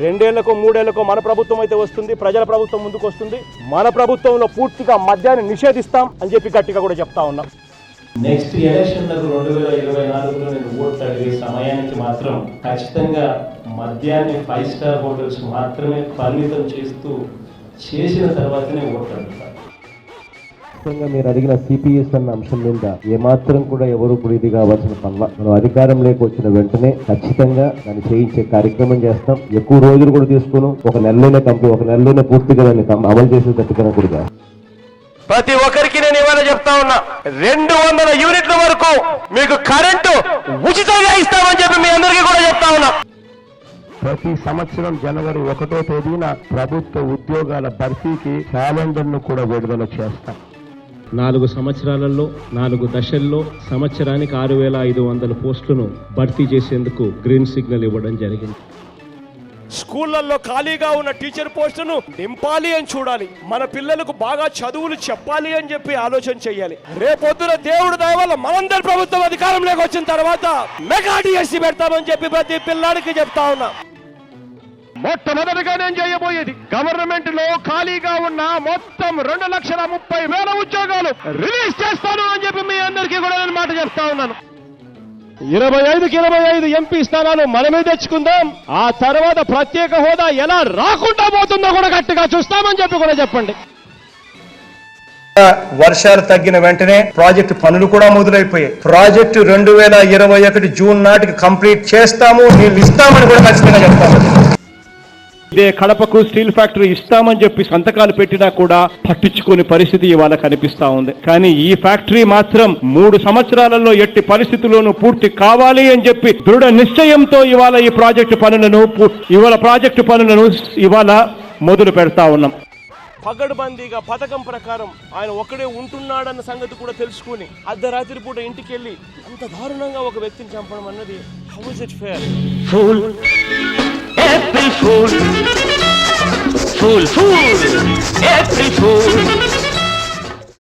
2 ఏళ్లకో 3 ఏళ్లకో మన ప్రభుత్వం అయితే వస్తుంది, ప్రజల ప్రభుత్వం ముందుకు వస్తుంది. మన ప్రభుత్వంలో పూర్తిగా మద్యాన్ని నిషేధిస్తాం అని చెప్పి గట్టిగా కూడా చెప్తా ఉన్నాం. నెక్స్ట్ ఎలక్షన్లకు 2024లో నేను ఓట్లు అడిగే సమయానికి మాత్రం ఖచ్చితంగా మద్యాన్ని 5 స్టార్ హోటల్స్ మాత్రమే పరిమితం చేసిన తర్వాతనే ఓట్లు అడుగుతాను. మీరు అడిగిన సిపిఎస్ అన్న అంశం మీద ఏమాత్రం కూడా ఎవరు కూడా ఇది కావాల్సిన పనుల మనం అధికారంలోకి వచ్చిన వెంటనే ఖచ్చితంగా దాన్ని చేయించే కార్యక్రమం చేస్తాం. ఎక్కువ రోజులు కూడా తీసుకుని ఒక నెలలోనే పూర్తిగా దాన్ని అమలు చేసేటట్టుగా కూడా ప్రతి ఒక్కరికి నేను ఇవాళ చెప్తా ఉన్నా, 200 యూనిట్ల వరకు మీకు కరెంటు ఉచితంగా ఇస్తామని చెప్పి మీ అందరికీ కూడా చెప్తా ఉన్నా. ప్రతి సంవత్సరం జనవరి 1వ తేదీన ప్రభుత్వ ఉద్యోగాల భర్తీకి క్యాలెండర్ ను కూడా విడుదల చేస్తాం. 4 సంవత్సరాలలో 4 దశల్లో సంవత్సరానికి 6500 పోస్టులను భర్తీ చేసేందుకు గ్రీన్ సిగ్నల్ ఇవ్వడం జరిగింది. స్కూళ్లలో ఖాళీగా ఉన్న టీచర్ పోస్టును నింపాలి అని చూడాలి. మన పిల్లలకు బాగా చదువులు చెప్పాలి అని చెప్పి ఆలోచన చేయాలి. రేపొద్దున దేవుడు దయ వల్ల మనందరి ప్రభుత్వం అధికారంలోకి వచ్చిన తర్వాత మెగా డిఎస్సి పెడతామని చెప్పి ప్రతి పిల్లాడికి చెప్తా ఉన్నా. మొట్టమొదటిగా నేను చేయబోయేది గవర్నమెంట్ లో ఖాళీగా ఉన్న మొత్తం 2,30,000 ఉద్యోగాలు రిలీజ్ చేస్తాను అని చెప్పి మీ అందరికీ కూడా నేను మాట చెప్తా ఉన్నాను. 25కి 25 ఎంపీ స్థానాలు మనమే తెచ్చుకుందాం. ఆ తర్వాత ప్రత్యేక హోదా ఎలా రాకుండా పోతుందో కూడా గట్టిగా చూస్తామని చెప్పి కూడా చెప్పండి. వర్షాలు తగ్గిన వెంటనే ప్రాజెక్టు పనులు కూడా మొదలైపోయాయి. ప్రాజెక్టు 2021 జూన్ నాటికి కంప్లీట్ చేస్తాము, నీళ్ళు ఇస్తామని కూడా ఖచ్చితంగా చెప్తాము. ఇదే కడపకు స్టీల్ ఫ్యాక్టరీ ఇస్తామని చెప్పి సంతకాలు పెట్టినా కూడా పట్టించుకునే పరిస్థితి ఇవాళ కనిపిస్తా ఉంది. కానీ ఈ ఫ్యాక్టరీ మాత్రం 3 సంవత్సరాలలో ఎట్టి పరిస్థితుల్లోనూ పూర్తి కావాలి అని చెప్పి దృఢ నిశ్చయంతో ఇవాళ ఈ ప్రాజెక్టు పనులను ఇవాళ మొదలు పెడతా ఉన్నాం. పగడ్బందీగా పథకం ప్రకారం ఆయన ఒక్కడే ఉంటున్నాడన్న సంగతి కూడా తెలుసుకుని అర్ధరాత్రి పూట ఇంటికి వెళ్ళి అంత దారుణంగా ఒక వ్యక్తిని చంపడం అన్నది how is it fair? April Fool, April Fool.